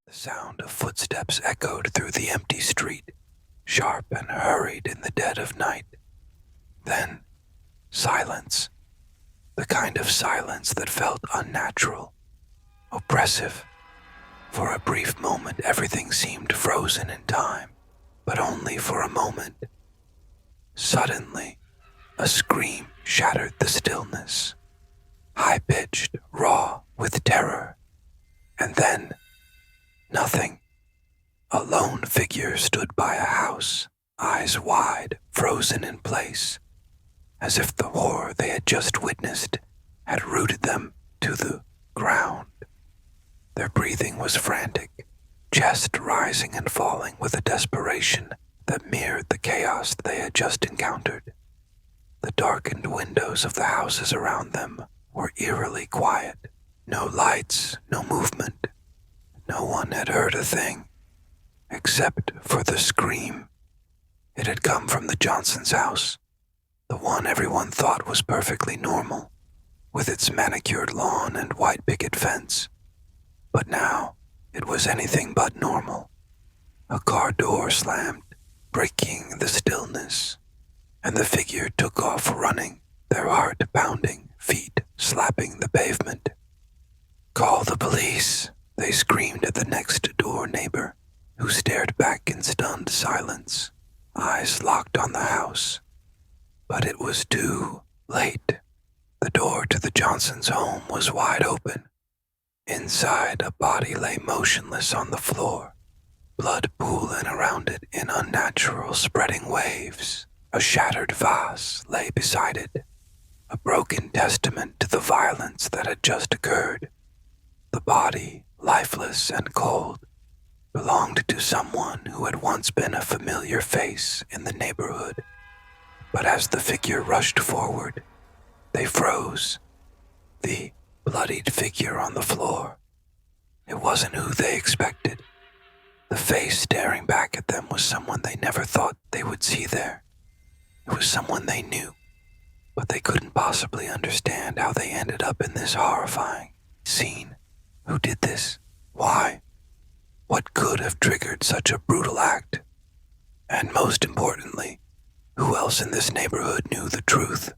The sound of footsteps echoed through the empty street, sharp and hurried in the dead of night. Then, silence. The kind of silence that felt unnatural, oppressive. For a brief moment, everything seemed frozen in time, but only for a moment. Suddenly, a scream shattered the stillness, high-pitched, raw with terror. And then, nothing. A lone figure stood by a house, eyes wide, frozen in place, as if the horror they had just witnessed had rooted them to the ground. Their breathing was frantic, chest rising and falling with a desperation that mirrored the chaos they had just encountered. The darkened windows of the houses around them were eerily quiet. No lights, no movement. No one had heard a thing, except for the scream. It had come from the Johnsons' house, the one everyone thought was perfectly normal, with its manicured lawn and white picket fence. But now, it was anything but normal. A car door slammed, breaking the stillness, and the figure took off running, their heart pounding, feet slapping the pavement. "Call the police," they screamed at the next-door neighbor, who stared back in stunned silence, eyes locked on the house. But it was too late. The door to the Johnsons' home was wide open. Inside, a body lay motionless on the floor, blood pooling around it in unnatural spreading waves. A shattered vase lay beside it, a broken testament to the violence that had just occurred. The body, lifeless and cold, belonged to someone who had once been a familiar face in the neighborhood. But as the figure rushed forward, they froze. The bloodied figure on the floor. It wasn't who they expected. The face staring back at them was someone they never thought they would see there. It was someone they knew, but they couldn't possibly understand how they ended up in this horrifying scene. Who did this? Why? What could have triggered such a brutal act? And most importantly, who else in this neighborhood knew the truth?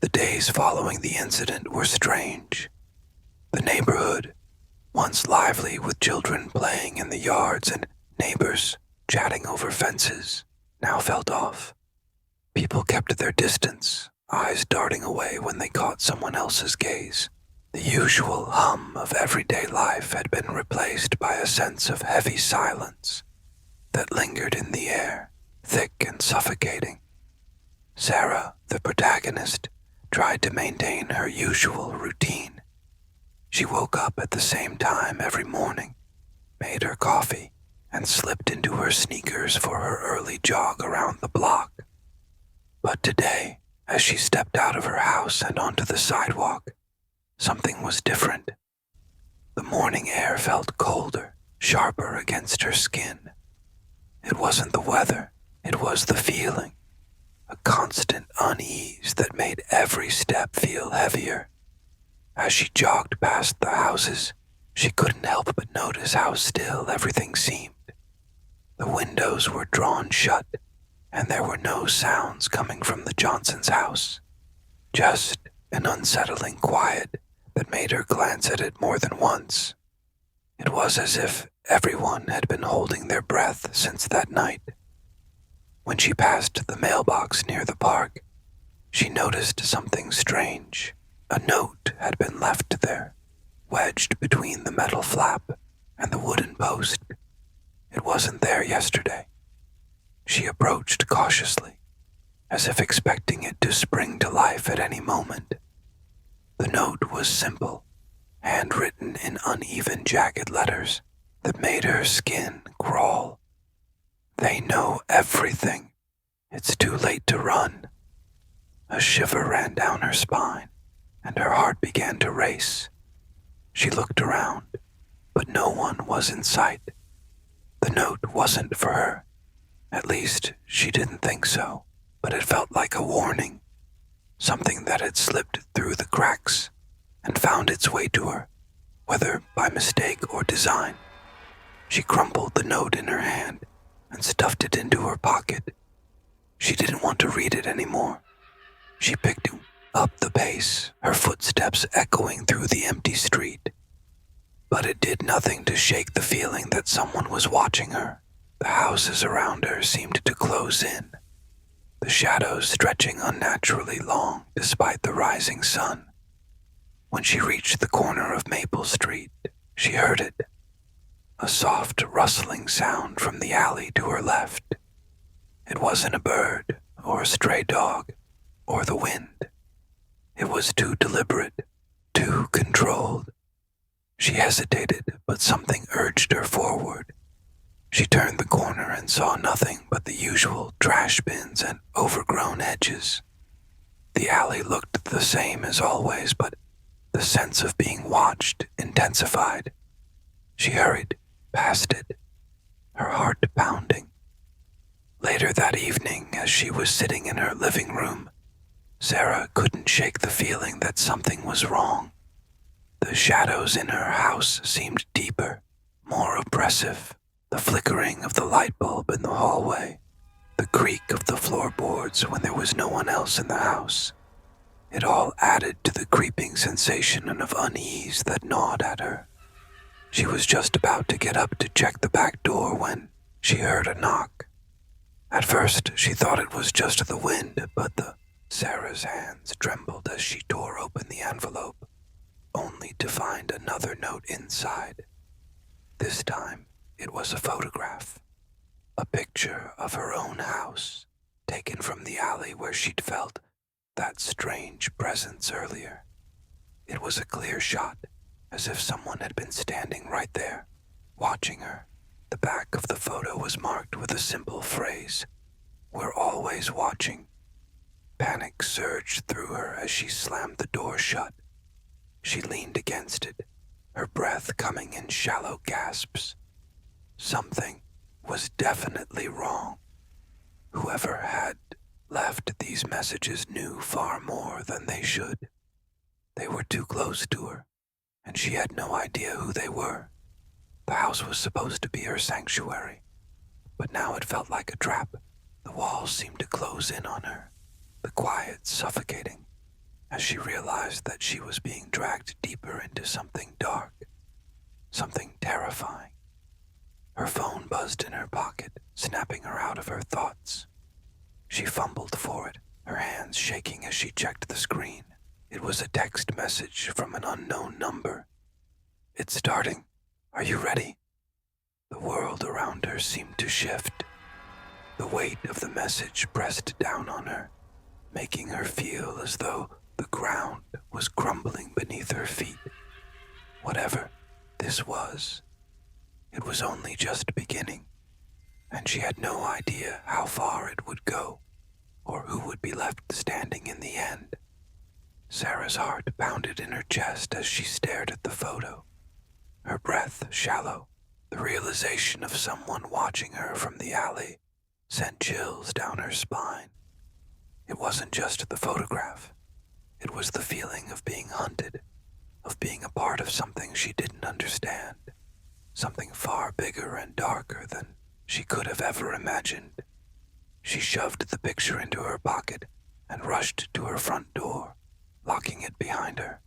The days following the incident were strange. The neighborhood, once lively with children playing in the yards and neighbors chatting over fences, now felt off. People kept their distance, eyes darting away when they caught someone else's gaze. The usual hum of everyday life had been replaced by a sense of heavy silence that lingered in the air, thick and suffocating. Sarah, the protagonist, tried to maintain her usual routine. She woke up at the same time every morning, made her coffee, and slipped into her sneakers for her early jog around the block. But today, as she stepped out of her house and onto the sidewalk, something was different. The morning air felt colder, sharper against her skin. It wasn't the weather, it was the feeling. A constant unease that made every step feel heavier. As she jogged past the houses, she couldn't help but notice how still everything seemed. The windows were drawn shut, and there were no sounds coming from the Johnsons' house. Just an unsettling quiet that made her glance at it more than once. It was as if everyone had been holding their breath since that night. When she passed the mailbox near the park, she noticed something strange. A note had been left there, wedged between the metal flap and the wooden post. It wasn't there yesterday. She approached cautiously, as if expecting it to spring to life at any moment. The note was simple, handwritten in uneven, jagged letters that made her skin crawl. "They know everything. It's too late to run." A shiver ran down her spine, and her heart began to race. She looked around, but no one was in sight. The note wasn't for her. At least, she didn't think so, but it felt like a warning. Something that had slipped through the cracks and found its way to her, whether by mistake or design. She crumpled the note in her hand and stuffed it into her pocket. She didn't want to read it anymore. She picked up the pace, her footsteps echoing through the empty street. But it did nothing to shake the feeling that someone was watching her. The houses around her seemed to close in, the shadows stretching unnaturally long despite the rising sun. When she reached the corner of Maple Street, she heard it, a soft rustling sound from the alley to her left. It wasn't a bird or a stray dog or the wind. It was too deliberate, too controlled. She hesitated, but something urged her forward. She turned the corner and saw nothing but the usual trash bins and overgrown hedges. The alley looked the same as always, but the sense of being watched intensified. She hurried past it, her heart pounding. Later that evening, as she was sitting in her living room, Sarah couldn't shake the feeling that something was wrong. The shadows in her house seemed deeper, more oppressive. The flickering of the light bulb in the hallway, the creak of the floorboards when there was no one else in the house. It all added to the creeping sensation of unease that gnawed at her. She was just about to get up to check the back door when she heard a knock. At first, she thought it was just the wind, but Sarah's hands trembled as she tore open the envelope, only to find another note inside. This time, it was a photograph, a picture of her own house, taken from the alley where she'd felt that strange presence earlier. It was a clear shot, as if someone had been standing right there, watching her. The back of the photo was marked with a simple phrase, "We're always watching." Panic surged through her as she slammed the door shut. She leaned against it, her breath coming in shallow gasps. Something was definitely wrong. Whoever had left these messages knew far more than they should. They were too close to her, and she had no idea who they were. The house was supposed to be her sanctuary, but now it felt like a trap. The walls seemed to close in on her, the quiet suffocating, as she realized that she was being dragged deeper into something dark, something terrifying. Her phone buzzed in her pocket, snapping her out of her thoughts. She fumbled for it, her hands shaking as she checked the screen. It was a text message from an unknown number. "It's starting. Are you ready?" The world around her seemed to shift. The weight of the message pressed down on her, making her feel as though the ground was crumbling beneath her feet. Whatever this was, it was only just beginning, and she had no idea how far it would go, or who would be left standing in the end. Sarah's heart pounded in her chest as she stared at the photo, her breath shallow. The realization of someone watching her from the alley sent chills down her spine. It wasn't just the photograph. It was the feeling of being hunted, of being a part of something she didn't understand. Something far bigger and darker than she could have ever imagined. She shoved the picture into her pocket and rushed to her front door, locking it behind her.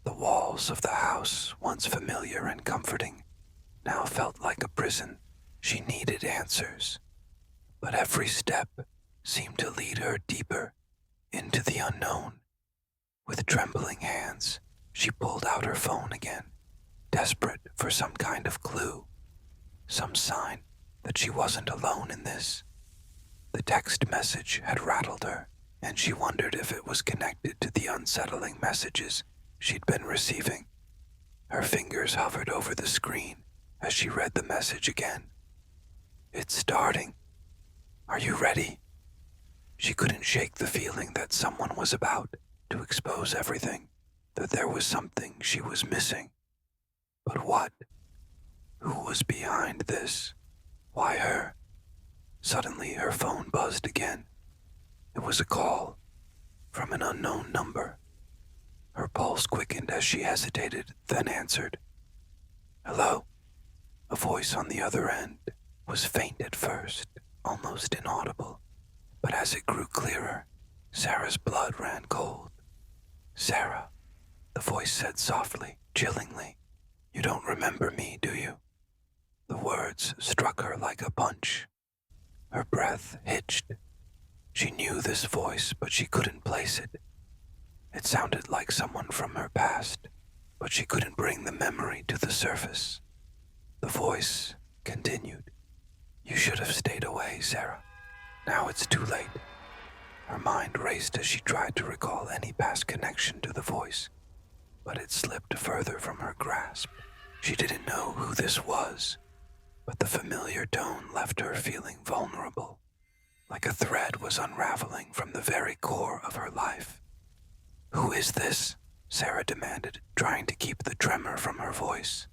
The walls of the house, once familiar and comforting, now felt like a prison. She needed answers, but every step seemed to lead her deeper into the unknown. With trembling hands, she pulled out her phone again, desperate for some kind of clue, some sign that she wasn't alone in this. The text message had rattled her, and she wondered if it was connected to the unsettling messages she'd been receiving. Her fingers hovered over the screen as she read the message again. "It's starting. Are you ready?" She couldn't shake the feeling that someone was about to expose everything, that there was something she was missing. But what? Who was behind this? Why her? Suddenly her phone buzzed again. It was a call from an unknown number. Her pulse quickened as she hesitated, then answered. "Hello? The voice on the other end was faint at first, almost inaudible, but as it grew clearer, Sarah's blood ran cold. "Sarah," the voice said softly, chillingly, "you don't remember me, do you?" The words struck her like a punch. Her breath hitched. She knew this voice, but she couldn't place it. It sounded like someone from her past, but she couldn't bring the memory to the surface. The voice continued, "You should have stayed away, Sarah. Now it's too late." Her mind raced as she tried to recall any past connection to the voice, but it slipped further from her grasp. She didn't know who this was, but the familiar tone left her feeling vulnerable, like a thread was unraveling from the very core of her life. "Who is this?" Sarah demanded, trying to keep the tremor from her voice.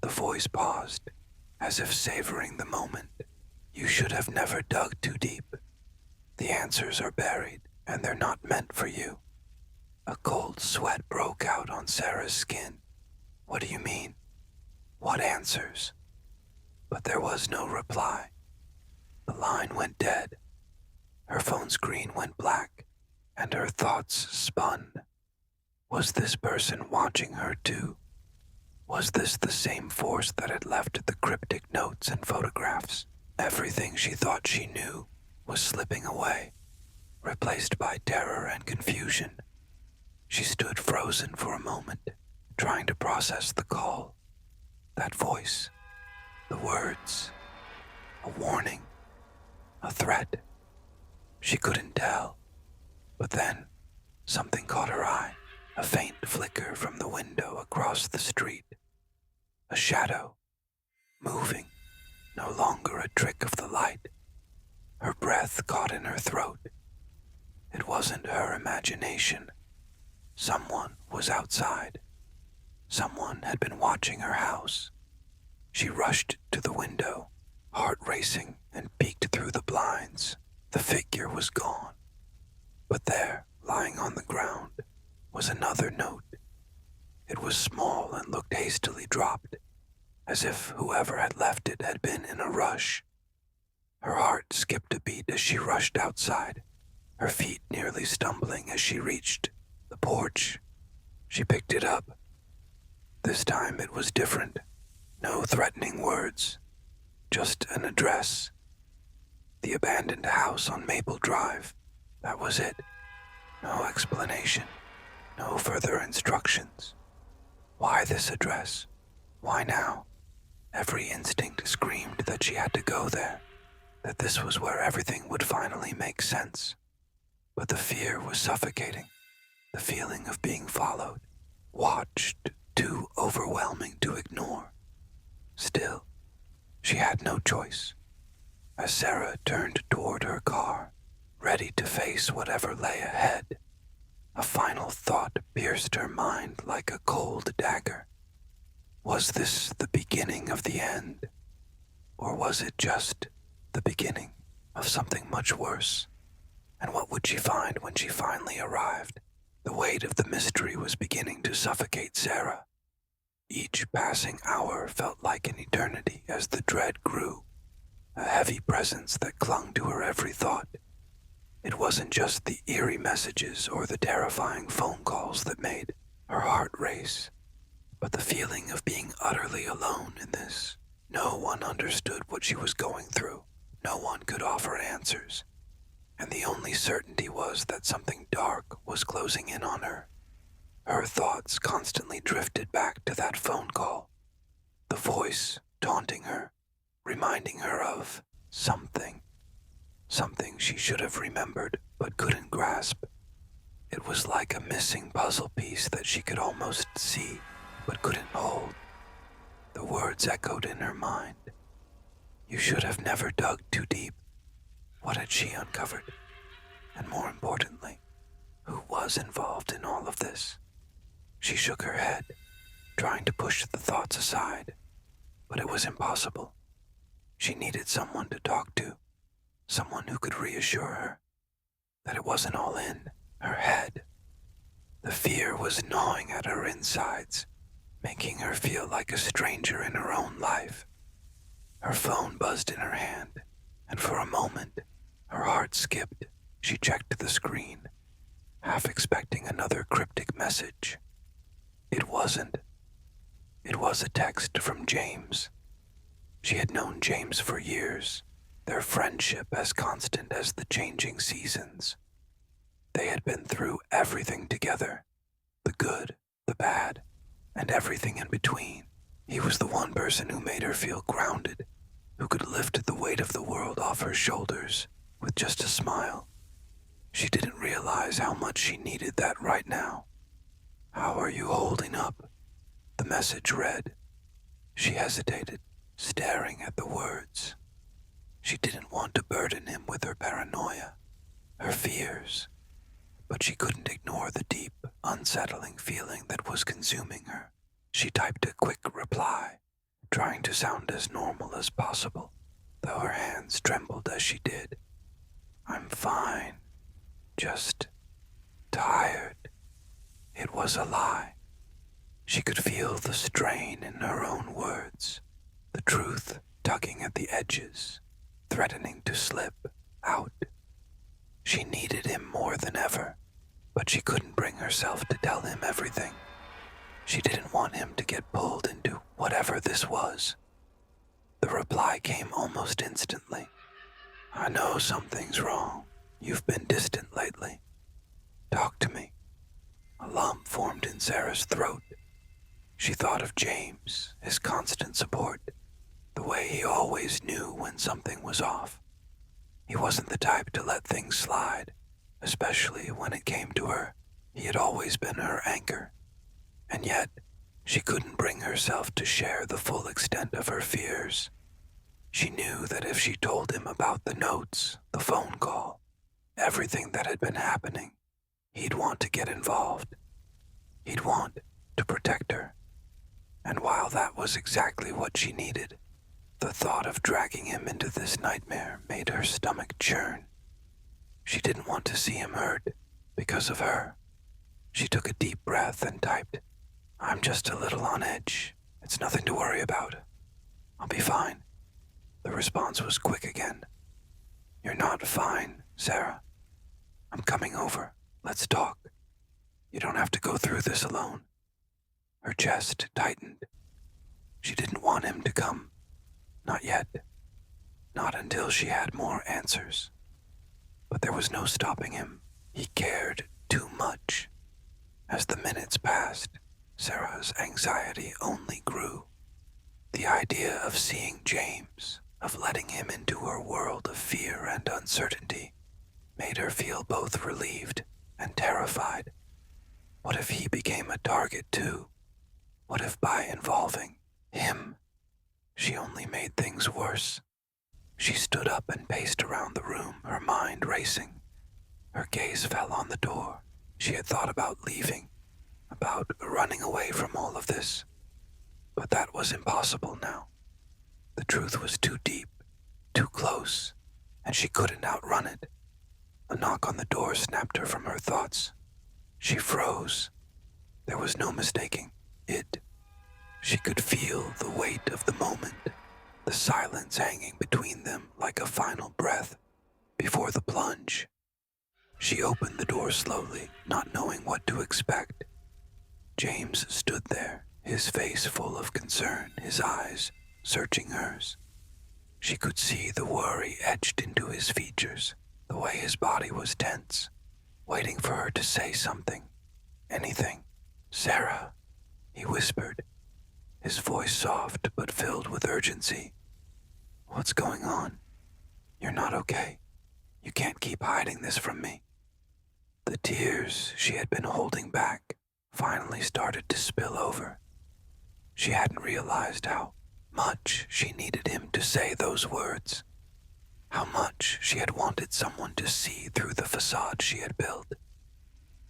The voice paused, as if savoring the moment. "You should have never dug too deep. The answers are buried, and they're not meant for you." A cold sweat broke out on Sarah's skin. "What do you mean? What answers?" But there was no reply. The line went dead. Her phone screen went black, and her thoughts spun. Was this person watching her too? Was this the same force that had left the cryptic notes and photographs? Everything she thought she knew was slipping away, replaced by terror and confusion. She stood frozen for a moment, trying to process the call, that voice, the words, a warning, a threat. She couldn't tell. But then, something caught her eye, a faint flicker from the window across the street. A shadow, moving, no longer a trick of the light. Her breath caught in her throat. It wasn't her imagination. Someone was outside. Someone had been watching her house. She rushed to the window, heart racing, and peeked through the blinds. The figure was gone. But there, lying on the ground, was another note. It was small and looked hastily dropped, as if whoever had left it had been in a rush. Her heart skipped a beat as she rushed outside, her feet nearly stumbling as she reached the porch. She picked it up. This time it was different. No threatening words, just an address. The abandoned house on Maple Drive. That was it. No explanation. No further instructions. Why this address? Why now? Every instinct screamed that she had to go there, that this was where everything would finally make sense. But the fear was suffocating, the feeling of being followed, watched, too overwhelming to ignore. Still, she had no choice. As Sarah turned toward her car, ready to face whatever lay ahead, a final thought pierced her mind like a cold dagger. Was this the beginning of the end? Or was it just the beginning of something much worse? And what would she find when she finally arrived? The weight of the mystery was beginning to suffocate Sarah. Each passing hour felt like an eternity as the dread grew, a heavy presence that clung to her every thought. It wasn't just the eerie messages or the terrifying phone calls that made her heart race, but the feeling of being utterly alone in this. No one understood what she was going through. No one could offer answers. And the only certainty was that something dark was closing in on her. Her thoughts constantly drifted back to that phone call, the voice taunting her, reminding her of something she should have remembered but couldn't grasp. It was like a missing puzzle piece that she could almost see but couldn't hold. The words echoed in her mind. You should have never dug too deep. What had she uncovered? And more importantly, who was involved in all of this? She shook her head, trying to push the thoughts aside, but it was impossible. She needed someone to talk to, someone who could reassure her that it wasn't all in her head. The fear was gnawing at her insides, making her feel like a stranger in her own life. Her phone buzzed in her hand, and for a moment, her heart skipped. She checked the screen, half expecting another cryptic message. It wasn't. It was a text from James. She had known James for years, their friendship as constant as the changing seasons. They had been through everything together, the good, the bad, and everything in between. He was the one person who made her feel grounded, who could lift the weight of the world off her shoulders with just a smile. She didn't realize how much she needed that right now. "How are you holding up?" the message read. She hesitated, staring at the words. She didn't want to burden him with her paranoia, her fears, but she couldn't ignore the deep, unsettling feeling that was consuming her. She typed a quick reply, trying to sound as normal as possible, though her hands trembled as she did. "I'm fine, just tired." It was a lie. She could feel the strain in her own words, the truth tugging at the edges, threatening to slip out. She needed him more than ever, but she couldn't bring herself to tell him everything. She didn't want him to get pulled into whatever this was. The reply came almost instantly. "I know something's wrong. You've been distant lately. Talk to me." A lump formed in Sarah's throat. She thought of James, his constant support, the way he always knew when something was off. He wasn't the type to let things slide, especially when it came to her. He had always been her anchor. And yet, she couldn't bring herself to share the full extent of her fears. She knew that if she told him about the notes, the phone call, everything that had been happening, he'd want to get involved. He'd want to protect her. And while that was exactly what she needed, the thought of dragging him into this nightmare made her stomach churn. She didn't want to see him hurt because of her. She took a deep breath and typed, "I'm just a little on edge. It's nothing to worry about. I'll be fine." The response was quick again. "You're not fine, Sarah. I'm coming over. Let's talk. You don't have to go through this alone." Her chest tightened. She didn't want him to come. Not yet. Not until she had more answers. But there was no stopping him. He cared too much. As the minutes passed, Sarah's anxiety only grew. The idea of seeing James, of letting him into her world of fear and uncertainty, made her feel both relieved and terrified. What if he became a target too? What if by involving him, she only made things worse? She stood up and paced around the room, her mind racing. Her gaze fell on the door. She had thought about leaving, about running away from all of this. But that was impossible now. The truth was too deep, too close, and she couldn't outrun it. A knock on the door snapped her from her thoughts. She froze. There was no mistaking it. She could feel the weight of the moment, the silence hanging between them like a final breath before the plunge. She opened the door slowly, not knowing what to expect. James stood there, his face full of concern, his eyes searching hers. She could see the worry etched into his features, the way his body was tense, waiting for her to say something, anything. "Sarah," he whispered, his voice soft but filled with urgency. "What's going on? You're not okay. You can't keep hiding this from me." The tears she had been holding back finally started to spill over. She hadn't realized how much she needed him to say those words, how much she had wanted someone to see through the facade she had built.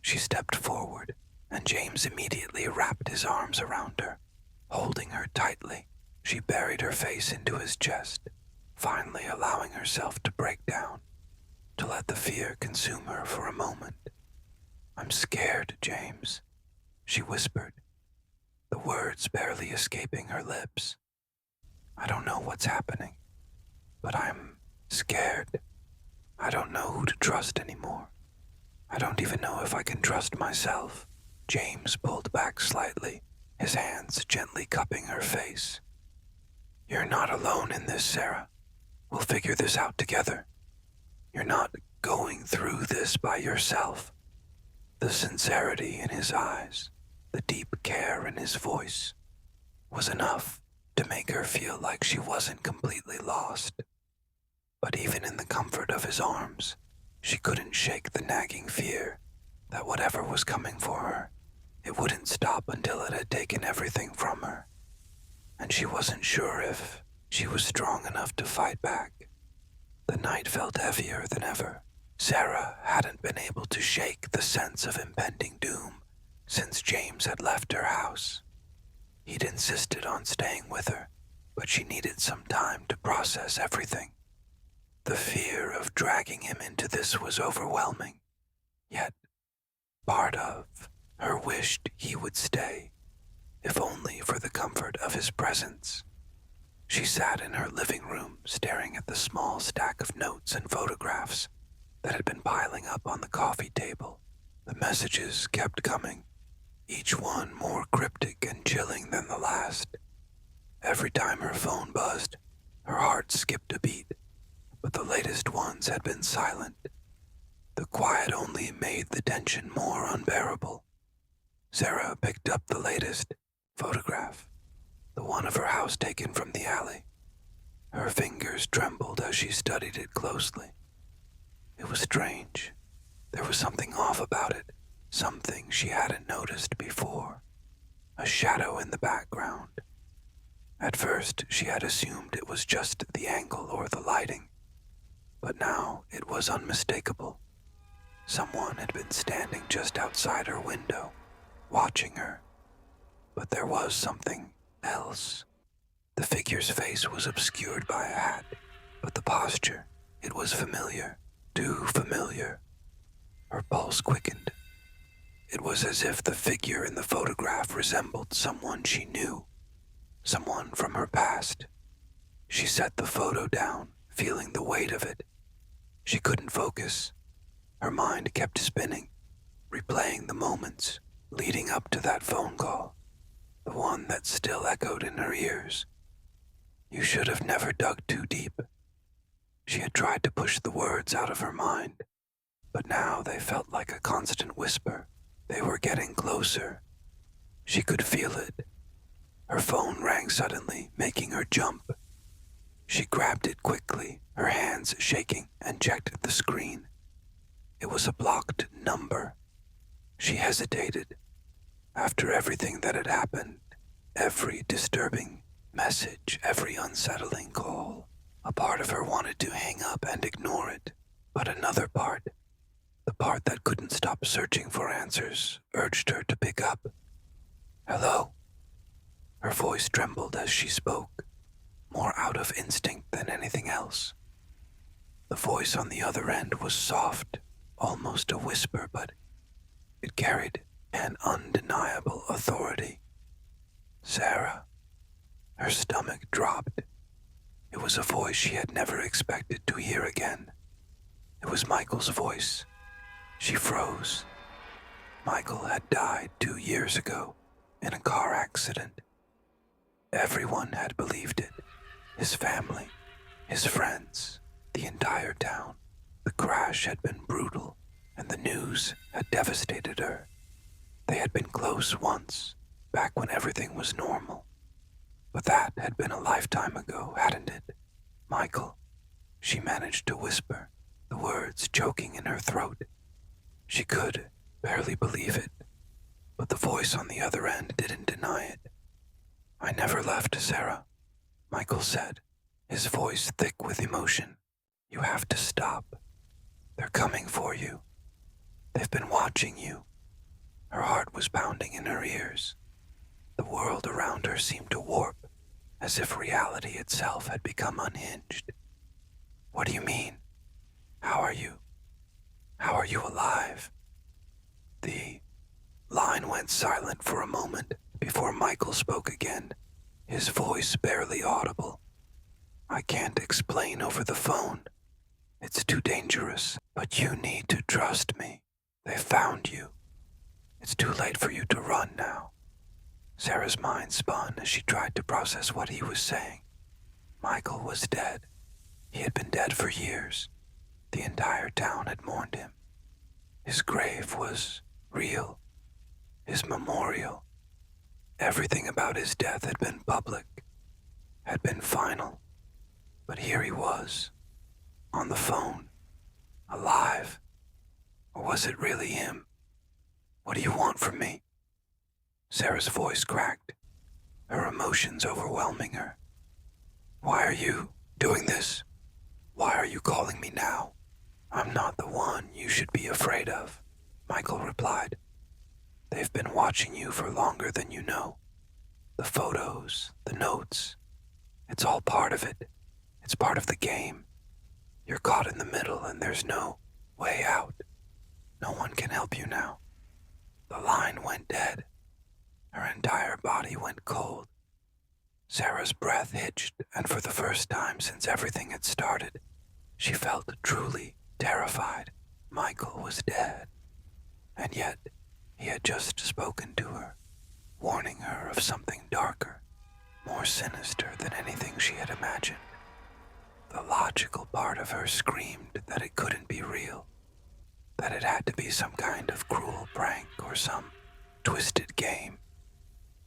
She stepped forward, and James immediately wrapped his arms around her, holding her tightly. She buried her face into his chest, finally allowing herself to break down, to let the fear consume her for a moment. "I'm scared, James," she whispered, the words barely escaping her lips. I don't know what's happening, but I'm scared. I don't know who to trust anymore. I don't even know if I can trust myself." James pulled back slightly, his hands gently cupping her face. "You're not alone in this, Sarah. We'll figure this out together. You're not going through this by yourself." The sincerity in his eyes, the deep care in his voice, was enough to make her feel like she wasn't completely lost. But even in the comfort of his arms, she couldn't shake the nagging fear that whatever was coming for her, it wouldn't stop until it had taken everything from her. And she wasn't sure if she was strong enough to fight back. The night felt heavier than ever. Sarah hadn't been able to shake the sense of impending doom since James had left her house. He'd insisted on staying with her, but she needed some time to process everything. The fear of dragging him into this was overwhelming, yet part of her wished he would stay, if only for the comfort of his presence. She sat in her living room staring at the small stack of notes and photographs that had been piling up on the coffee table. The messages kept coming, each one more cryptic and chilling than the last. Every time her phone buzzed, her heart skipped a beat, but the latest ones had been silent. The quiet only made the tension more unbearable. Sarah picked up the latest photograph, the one of her house taken from the alley. Her fingers trembled as she studied it closely. It was strange. There was something off about it, something she hadn't noticed before. A shadow in the background. At first, she had assumed it was just the angle or the lighting, but now it was unmistakable. Someone had been standing just outside her window, watching her. But there was something else. The figure's face was obscured by a hat, but the posture, it was familiar, too familiar. Her pulse quickened. It was as if the figure in the photograph resembled someone she knew, someone from her past. She set the photo down, feeling the weight of it. She couldn't focus. Her mind kept spinning, replaying the moments leading up to that phone call, the one that still echoed in her ears. "You should have never dug too deep." She had tried to push the words out of her mind, but now they felt like a constant whisper. They were getting closer. She could feel it. Her phone rang suddenly, making her jump. She grabbed it quickly, her hands shaking, and checked the screen. It was a blocked number. She hesitated. After everything that had happened, every disturbing message, every unsettling call, a part of her wanted to hang up and ignore it, but another part, the part that couldn't stop searching for answers, urged her to pick up. "Hello?" Her voice trembled as she spoke, more out of instinct than anything else. The voice on the other end was soft, almost a whisper, but it carried an undeniable authority. "Sarah." Her stomach dropped. It was a voice she had never expected to hear again. It was Michael's voice. She froze. Michael had died 2 years ago in a car accident. Everyone had believed it. His family, his friends, the entire town. The crash had been brutal, and the news had devastated her. They had been close once, back when everything was normal. But that had been a lifetime ago, hadn't it? "Michael," she managed to whisper, the words choking in her throat. She could barely believe it, but the voice on the other end didn't deny it. "I never left, Sarah," Michael said, his voice thick with emotion. "You have to stop. They're coming for you. They've been watching you." Her heart was pounding in her ears. The world around her seemed to warp, as if reality itself had become unhinged. "What do you mean? How are you? How are you alive?" The line went silent for a moment before Michael spoke again, his voice barely audible. I can't explain over the phone. It's too dangerous, but you need to trust me. They found you. It's too late for you to run now." Sarah's mind spun as she tried to process what he was saying. Michael was dead. He had been dead for years. The entire town had mourned him. His grave was real. His memorial. Everything about his death had been public, had been final. But here he was, on the phone, alive. Or was it really him? "What do you want from me?" Sarah's voice cracked, her emotions overwhelming her. "Why are you doing this? Why are you calling me now?" "I'm not the one you should be afraid of," Michael replied. "They've been watching you for longer than you know. The photos, the notes, it's all part of it. It's part of the game. You're caught in the middle and there's no way out. No one can help you now." The line went dead. Her entire body went cold. Sarah's breath hitched, and for the first time since everything had started, she felt truly terrified. Michael was dead. And yet, he had just spoken to her, warning her of something darker, more sinister than anything she had imagined. The logical part of her screamed that it couldn't be real, that it had to be some kind of cruel prank or some twisted game.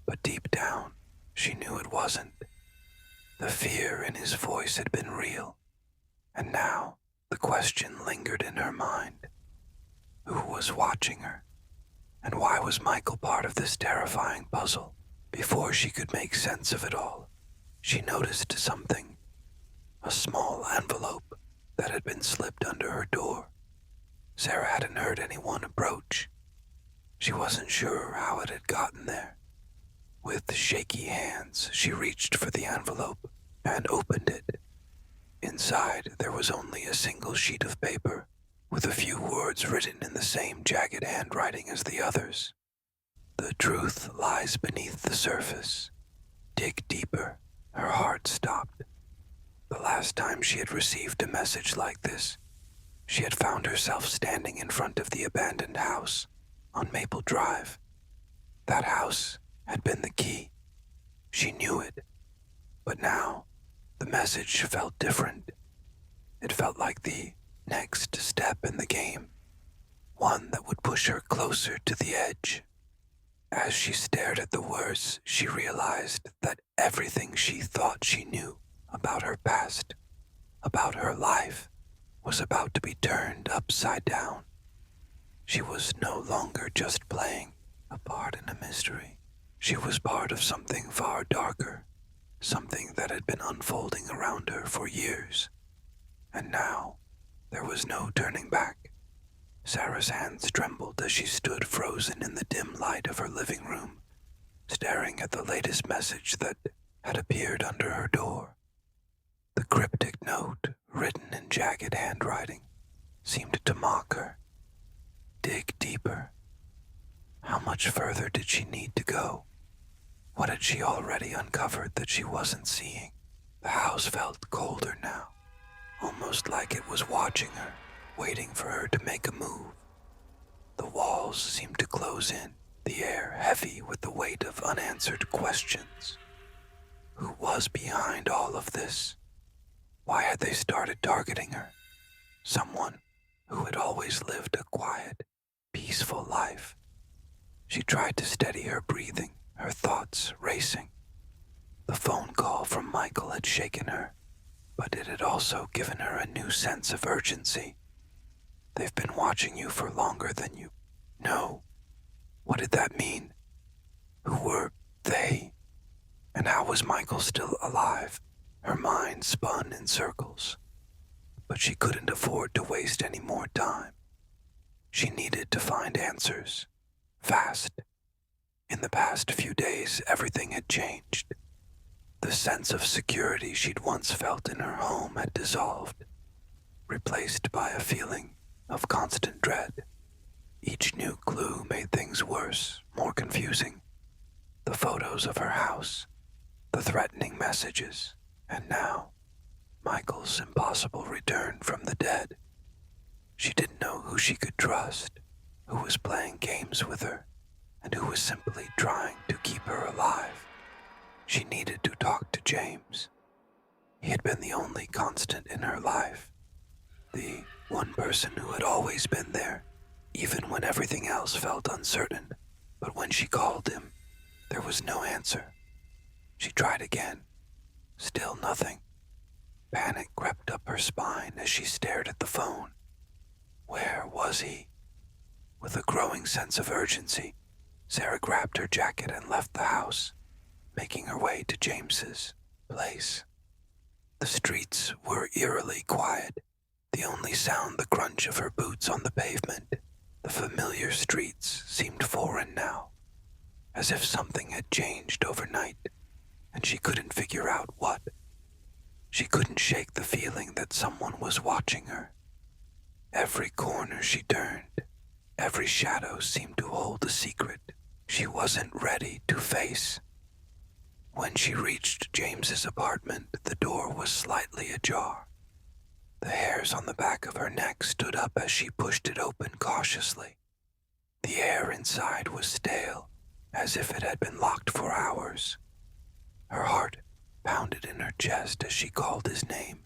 But deep down, she knew it wasn't. The fear in his voice had been real, and now the question lingered in her mind. Who was watching her? And why was Michael part of this terrifying puzzle? Before she could make sense of it all, she noticed something. A small envelope that had been slipped under her door. Sarah hadn't heard anyone approach. She wasn't sure how it had gotten there. With shaky hands, she reached for the envelope and opened it. Inside, there was only a single sheet of paper, with a few words written in the same jagged handwriting as the others. "The truth lies beneath the surface. Dig deeper." Her heart stopped. The last time she had received a message like this, she had found herself standing in front of the abandoned house on Maple Drive. That house had been the key. She knew it. But now, the message felt different. It felt like the next step in the game, one that would push her closer to the edge. As she stared at the words, she realized that everything she thought she knew about her past, about her life, was about to be turned upside down. She was no longer just playing a part in a mystery. She was part of something far darker, something that had been unfolding around her for years. And now, there was no turning back. Sarah's hands trembled as she stood frozen in the dim light of her living room, staring at the latest message that had appeared under her door. The cryptic note, written in jagged handwriting, seemed to mock her. Dig deeper. How much further did she need to go? What had she already uncovered that she wasn't seeing? The house felt colder now, almost like it was watching her, waiting for her to make a move. The walls seemed to close in, the air heavy with the weight of unanswered questions. Who was behind all of this? Why had they started targeting her? Someone who had always lived a quiet, peaceful life. She tried to steady her breathing, her thoughts racing. The phone call from Michael had shaken her, but it had also given her a new sense of urgency. "They've been watching you for longer than you know." What did that mean? Who were they? And how was Michael still alive? Her mind spun in circles, but she couldn't afford to waste any more time. She needed to find answers, fast. In the past few days, everything had changed. The sense of security she'd once felt in her home had dissolved, replaced by a feeling of constant dread. Each new clue made things worse, more confusing. The photos of her house, the threatening messages, and now Michael's impossible return from the dead. She didn't know who she could trust, who was playing games with her, and who was simply trying to keep her alive. She needed to talk to James. He had been the only constant in her life, the one person who had always been there, even when everything else felt uncertain. But when she called him, there was no answer. She tried again. Still nothing. Panic crept up her spine as she stared at the phone. Where was he? With a growing sense of urgency, Sarah grabbed her jacket and left the house, making her way to James's place. The streets were eerily quiet, the only sound the crunch of her boots on the pavement. The familiar streets seemed foreign now, as if something had changed overnight, and she couldn't figure out what. She couldn't shake the feeling that someone was watching her. Every corner she turned, every shadow seemed to hold a secret she wasn't ready to face. When she reached James's apartment, the door was slightly ajar. The hairs on the back of her neck stood up as she pushed it open cautiously. The air inside was stale, as if it had been locked for hours. Her heart pounded in her chest as she called his name,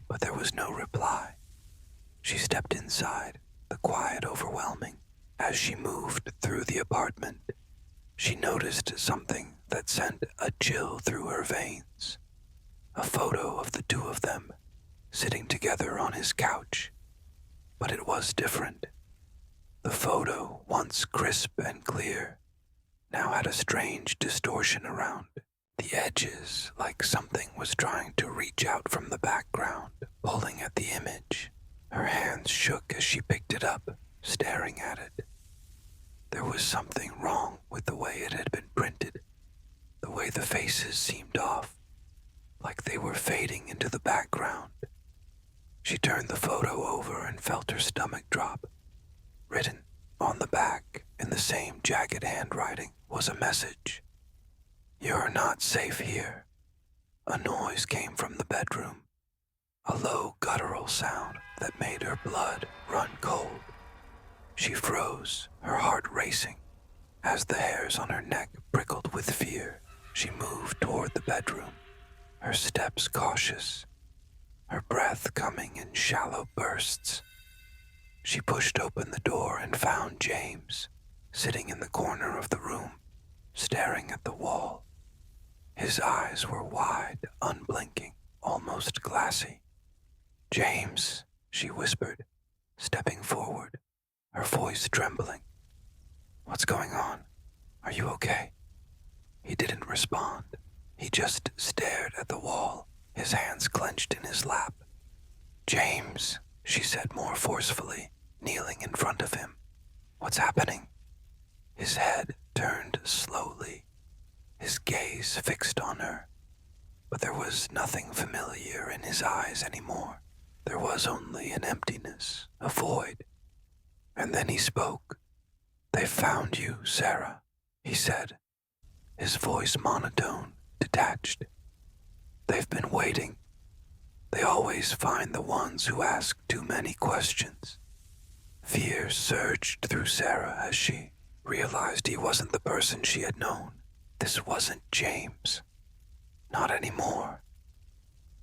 but there was no reply. She stepped inside, the quiet overwhelming. As she moved through the apartment, she noticed something that sent a chill through her veins. A photo of the two of them, sitting together on his couch. But it was different. The photo, once crisp and clear, now had a strange distortion around the edges, like something was trying to reach out from the background, pulling at the image. Her hands shook as she picked it up, staring at it. There was something wrong with the way it had been printed, the way the faces seemed off, like they were fading into the background. She turned the photo over and felt her stomach drop. Written on the back, in the same jagged handwriting, was a message. "You're not safe here." A noise came from the bedroom, a low guttural sound that made her blood run cold. She froze, her heart racing. As the hairs on her neck prickled with fear, she moved toward the bedroom, her steps cautious, her breath coming in shallow bursts. She pushed open the door and found James, sitting in the corner of the room, staring at the wall. His eyes were wide, unblinking, almost glassy. "James," she whispered, stepping forward, her voice trembling. "What's going on? Are you okay?" He didn't respond. He just stared at the wall, his hands clenched in his lap. "James," she said more forcefully, kneeling in front of him. "What's happening?" His head turned slowly, his gaze fixed on her. But there was nothing familiar in his eyes anymore. There was only an emptiness, a void. And then he spoke. "They found you, Sarah," he said, his voice monotone, detached. "They've been waiting. They always find the ones who ask too many questions." Fear surged through Sarah as she realized he wasn't the person she had known. This wasn't James. Not anymore.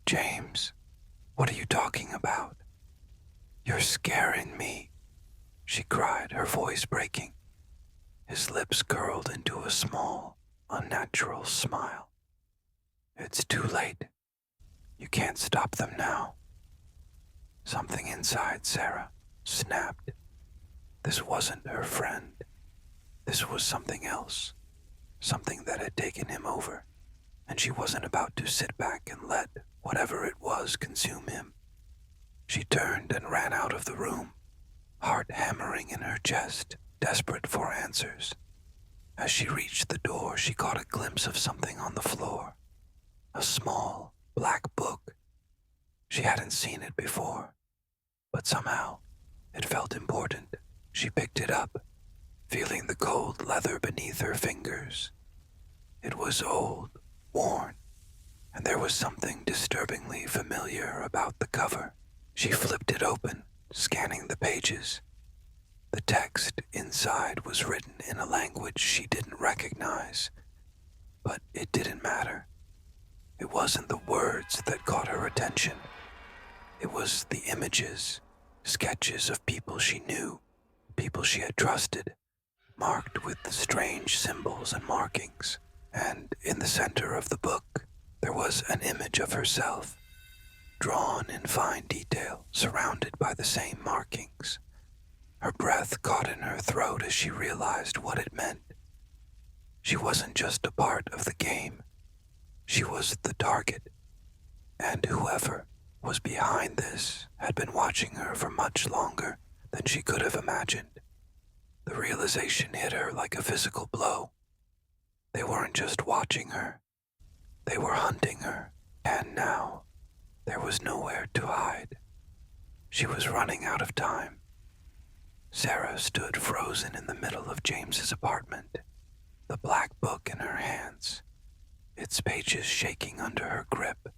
"James, what are you talking about?" "You're scaring me," she cried, her voice breaking. His lips curled into a small, unnatural smile. "It's too late. You can't stop them now." Something inside Sarah snapped. This wasn't her friend. This was something else, something that had taken him over, and she wasn't about to sit back and let whatever it was consume him. She turned and ran out of the room, heart hammering in her chest, desperate for answers. As she reached the door, she caught a glimpse of something on the floor, a small, black book. She hadn't seen it before, but somehow it felt important. She picked it up, feeling the cold leather beneath her fingers. It was old, worn, and there was something disturbingly familiar about the cover. She flipped it open, scanning the pages. The text inside was written in a language she didn't recognize, but it didn't matter. It wasn't the words that caught her attention. It was the images, sketches of people she knew, people she had trusted, marked with strange symbols and markings. And in the center of the book, there was an image of herself, drawn in fine detail, surrounded by the same markings. Her breath caught in her throat as she realized what it meant. She wasn't just a part of the game. She was the target. And whoever was behind this had been watching her for much longer than she could have imagined. The realization hit her like a physical blow. They weren't just watching her. They were hunting her, and now there was nowhere to hide. She was running out of time. Sarah stood frozen in the middle of James's apartment, the black book in her hands, its pages shaking under her grip.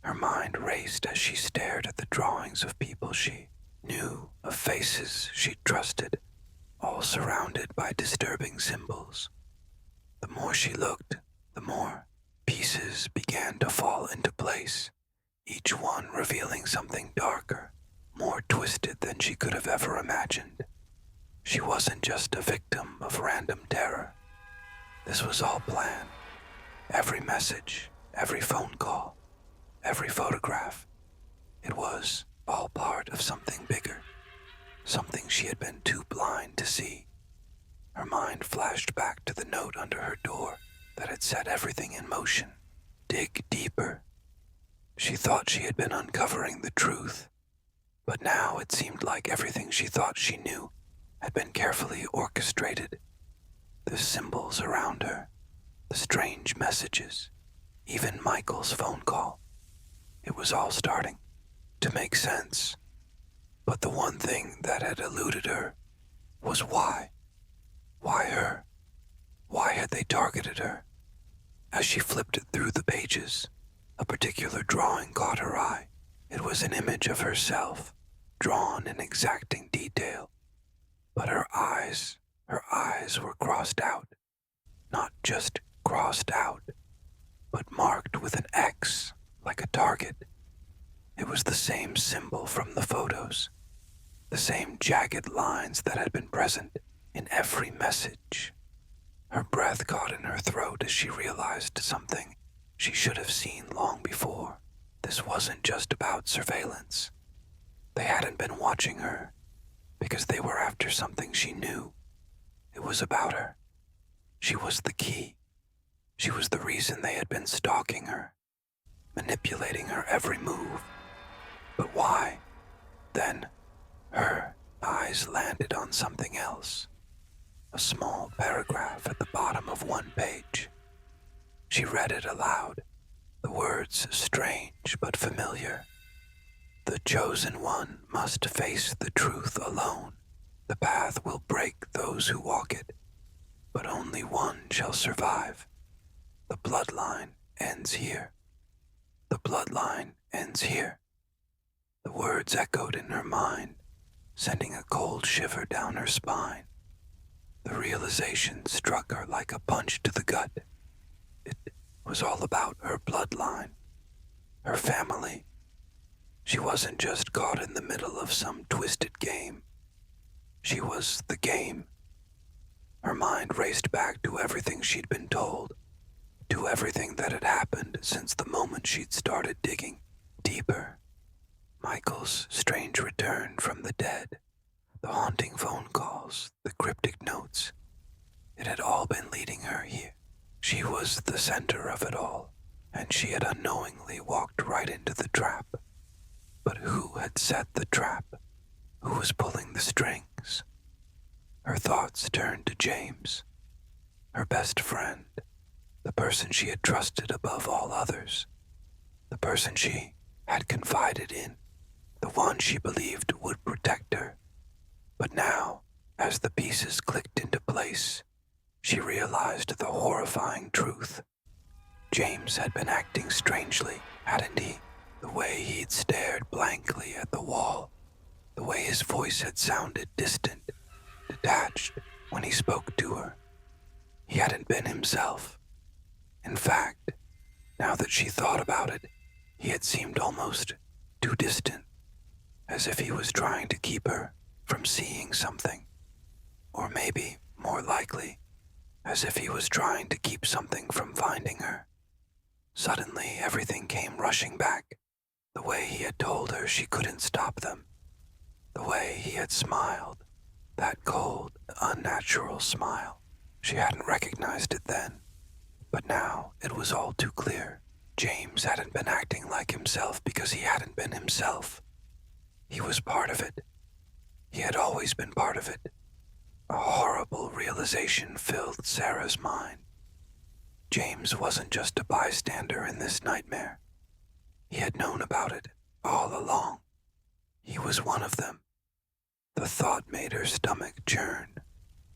Her mind raced as she stared at the drawings of people she knew, of faces she trusted, all surrounded by disturbing symbols. The more she looked, the more pieces began to fall into place, each one revealing something darker, more twisted than she could have ever imagined. She wasn't just a victim of random terror. This was all planned. Every message, every phone call, every photograph. It was all part of something bigger, something she had been too blind to see. Her mind flashed back to the note under her door that had set everything in motion. Dig deeper. She thought she had been uncovering the truth, but now it seemed like everything she thought she knew had been carefully orchestrated. The symbols around her, the strange messages, even Michael's phone call. It was all starting to make sense. But the one thing that had eluded her was why. Why her? Why had they targeted her? As she flipped through the pages, a particular drawing caught her eye. It was an image of herself, drawn in exacting detail. But her eyes were crossed out. Not just crossed out, but marked with an X, like a target. It was the same symbol from the photos, the same jagged lines that had been present in every message. Her breath caught in her throat as she realized something she should have seen long before. This wasn't just about surveillance. They hadn't been watching her because they were after something she knew. It was about her. She was the key. She was the reason they had been stalking her, manipulating her every move. But why? Then, her eyes landed on something else. A small paragraph at the bottom of one page. She read it aloud, the words strange but familiar. The chosen one must face the truth alone. The path will break those who walk it, but only one shall survive. The bloodline ends here. The bloodline ends here. The words echoed in her mind, sending a cold shiver down her spine. The realization struck her like a punch to the gut. It was all about her bloodline, her family. She wasn't just caught in the middle of some twisted game. She was the game. Her mind raced back to everything she'd been told, to everything that had happened since the moment she'd started digging deeper. Michael's strange return from the dead, the haunting phone calls, the cryptic notes. It had all been leading her here. She was the center of it all, and she had unknowingly walked right into the trap. But who had set the trap? Who was pulling the strings? Her thoughts turned to James, her best friend, the person she had trusted above all others, the person she had confided in, the one she believed would protect her. But now, as the pieces clicked into place, she realized the horrifying truth. James had been acting strangely, hadn't he? The way he'd stared blankly at the wall, the way his voice had sounded distant, detached when he spoke to her. He hadn't been himself. In fact, now that she thought about it, he had seemed almost too distant, as if he was trying to keep her from seeing something. Or maybe, more likely, as if he was trying to keep something from finding her. Suddenly, everything came rushing back. The way he had told her she couldn't stop them. The way he had smiled. That cold, unnatural smile. She hadn't recognized it then. But now, it was all too clear. James hadn't been acting like himself because he hadn't been himself. He was part of it. He had always been part of it. A horrible realization filled Sarah's mind. James wasn't just a bystander in this nightmare. He had known about it all along. He was one of them. The thought made her stomach churn,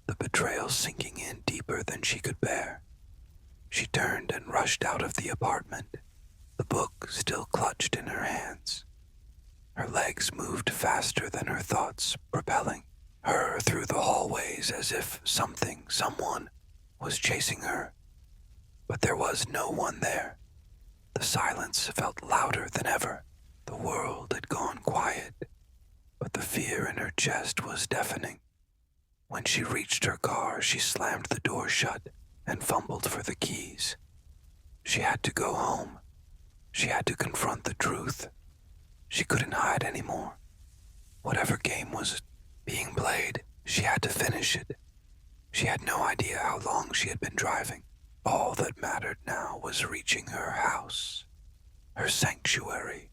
the betrayal sinking in deeper than she could bear. She turned and rushed out of the apartment, the book still clutched in her hands. Her legs moved faster than her thoughts, propelling her through the hallways as if someone was chasing her. But there was no one there. The silence felt louder than ever. The world had gone quiet, but the fear in her chest was deafening. When she reached her car, she slammed the door shut and fumbled for the keys. She had to go home. She had to confront the truth. She couldn't hide anymore. Whatever game was being played, she had to finish it. She had no idea how long she had been driving. All that mattered now was reaching her house, her sanctuary,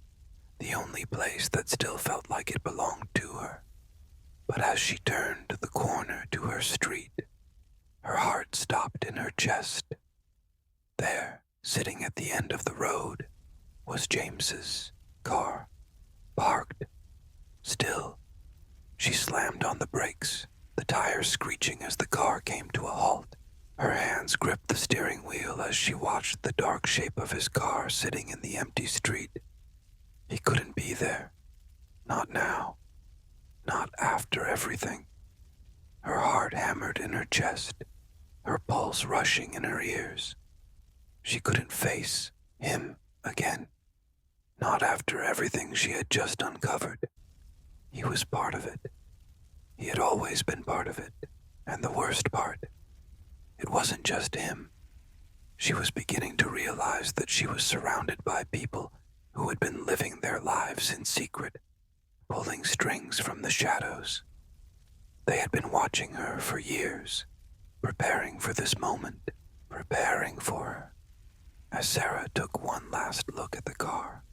the only place that still felt like it belonged to her. But as she turned the corner to her street, her heart stopped in her chest. There, sitting at the end of the road, was James's car, parked, still. She slammed on the brakes, the tires screeching as the car came to a halt. Her hands gripped the steering wheel as she watched the dark shape of his car sitting in the empty street. He couldn't be there. Not now. Not after everything. Her heart hammered in her chest, her pulse rushing in her ears. She couldn't face him again. Not after everything she had just uncovered. He was part of it. He had always been part of it. And the worst part, it wasn't just him. She was beginning to realize that she was surrounded by people who had been living their lives in secret, pulling strings from the shadows. They had been watching her for years, preparing for this moment, preparing for her. As Sarah took one last look at the car,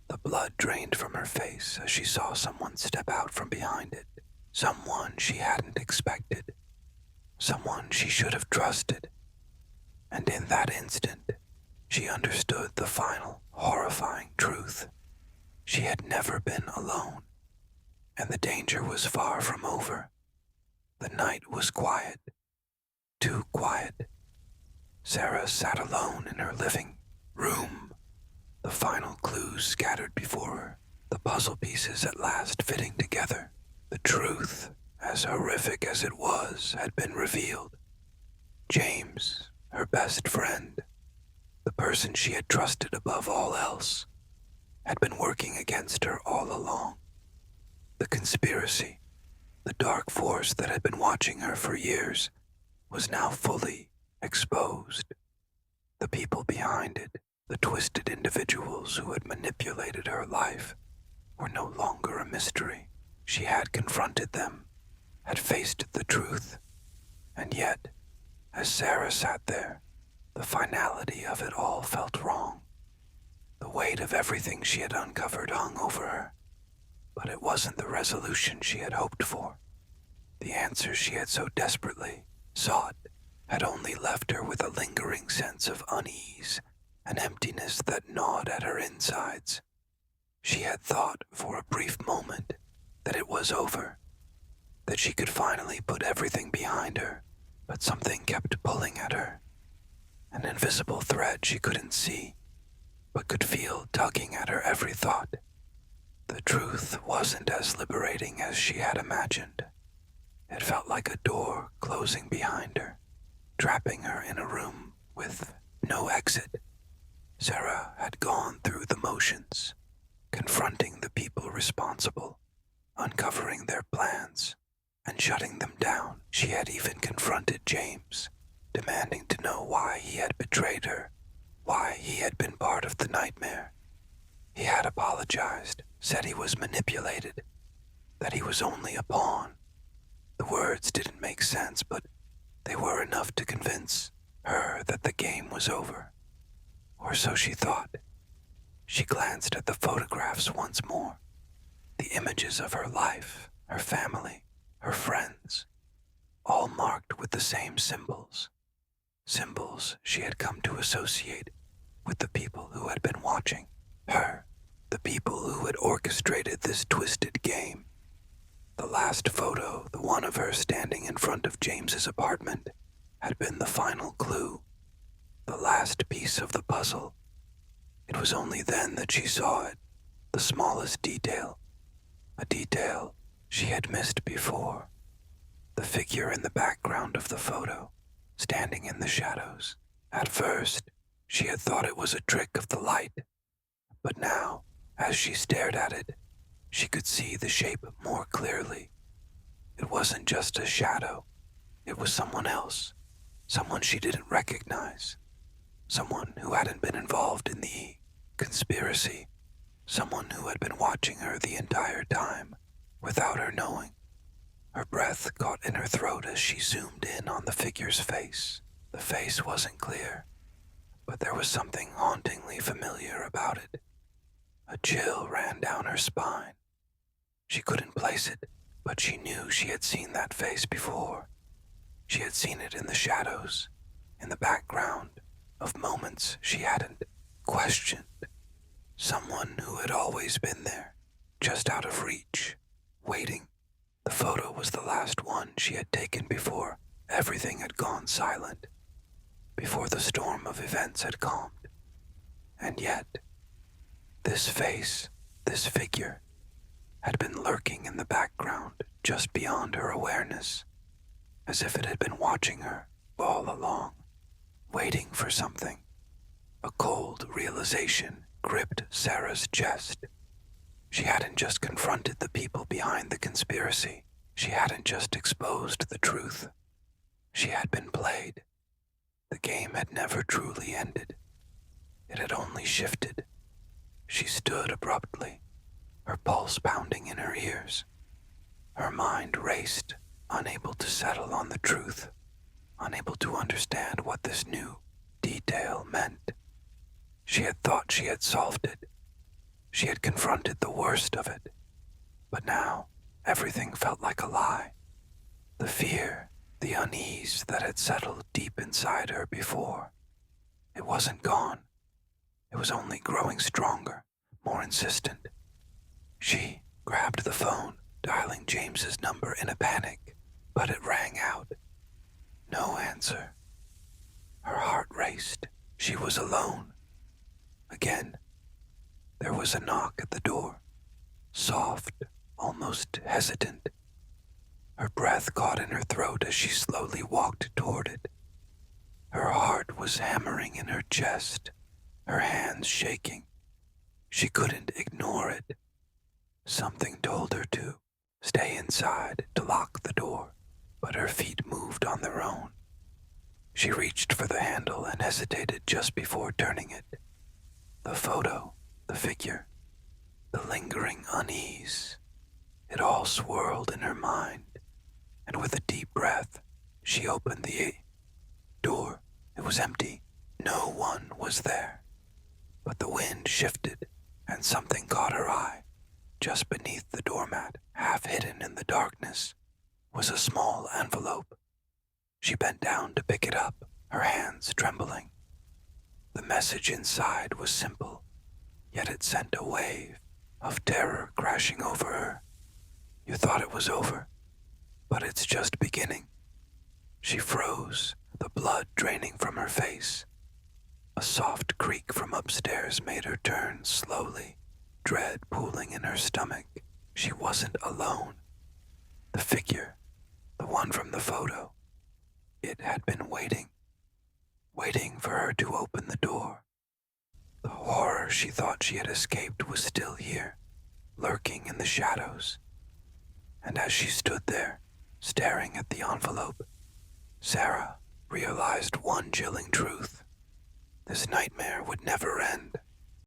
the blood drained from her face as she saw someone step out from behind it. Someone she hadn't expected. Someone she should have trusted. And in that instant, she understood the final, horrifying truth. She had never been alone, and the danger was far from over. The night was quiet, too quiet. Sarah sat alone in her living room, the final clues scattered before her, the puzzle pieces at last fitting together. The truth, as horrific as it was, had been revealed. James, her best friend, the person she had trusted above all else, had been working against her all along. The conspiracy, the dark force that had been watching her for years, was now fully exposed. The people behind it, the twisted individuals who had manipulated her life, were no longer a mystery. She had confronted them, had faced the truth, and yet, as Sarah sat there, the finality of it all felt wrong. The weight of everything she had uncovered hung over her, but it wasn't the resolution she had hoped for. The answers she had so desperately sought had only left her with a lingering sense of unease, an emptiness that gnawed at her insides. She had thought for a brief moment that it was over, that she could finally put everything behind her, but something kept pulling at her. an invisible thread she couldn't see, but could feel tugging at her every thought. The truth wasn't as liberating as she had imagined. It felt like a door closing behind her, trapping her in a room with no exit. Sarah had gone through the motions, confronting the people responsible, uncovering their plans, and shutting them down. She had even confronted James, demanding to know why he had betrayed her, why he had been part of the nightmare. He had apologized, said he was manipulated, that he was only a pawn. The words didn't make sense, but they were enough to convince her that the game was over. Or so she thought. She glanced at the photographs once more, the images of her life, her family, her friends, all marked with the same symbols. Symbols she had come to associate with the people who had been watching her, the people who had orchestrated this twisted game. The last photo, the one of her standing in front of James's apartment, had been the final clue, the last piece of the puzzle. It was only then that she saw it, the smallest detail, a detail she had missed before. The figure in the background of the photo, standing in the shadows. At first, she had thought it was a trick of the light, but now, as she stared at it, she could see the shape more clearly. It wasn't just a shadow. It was someone else, someone she didn't recognize, someone who hadn't been involved in the conspiracy, someone who had been watching her the entire time without her knowing. Her breath caught in her throat as she zoomed in on the figure's face. The face wasn't clear, but there was something hauntingly familiar about it. A chill ran down her spine. She couldn't place it, but she knew she had seen that face before. She had seen it in the shadows, in the background of moments she hadn't questioned. Someone who had always been there, just out of reach, waiting. The photo was the last one she had taken before everything had gone silent, before the storm of events had calmed. And yet, this face, this figure, had been lurking in the background just beyond her awareness, as if it had been watching her all along, waiting for something. A cold realization gripped Sarah's chest. She hadn't just confronted the people behind the conspiracy. She hadn't just exposed the truth. She had been played. The game had never truly ended. It had only shifted. She stood abruptly, her pulse pounding in her ears. Her mind raced, unable to settle on the truth, unable to understand what this new detail meant. She had thought she had solved it. She had confronted the worst of it. But now, everything felt like a lie. The fear, the unease that had settled deep inside her before. It wasn't gone. It was only growing stronger, more insistent. She grabbed the phone, dialing James's number in a panic, but it rang out. No answer. Her heart raced. She was alone. Again, there was a knock at the door, soft, almost hesitant. Her breath caught in her throat as she slowly walked toward it. Her heart was hammering in her chest, her hands shaking. She couldn't ignore it. Something told her to stay inside, to lock the door, but her feet moved on their own. She reached for the handle and hesitated just before turning it. The photo, the figure, the lingering unease, it all swirled in her mind, and with a deep breath, she opened the door. It was empty. No one was there. But the wind shifted, and something caught her eye. Just beneath the doormat, half hidden in the darkness, was a small envelope. She bent down to pick it up, her hands trembling. The message inside was simple, yet it sent a wave of terror crashing over her. You thought it was over, but it's just beginning. She froze, the blood draining from her face, A soft creak from upstairs made her turn slowly, dread pooling in her stomach. She wasn't alone. The figure, the one from the photo, it had been waiting for her to open the door. The horror she thought she had escaped was still here, lurking in the shadows. And as she stood there, staring at the envelope, Sarah realized one chilling truth. This nightmare would never end.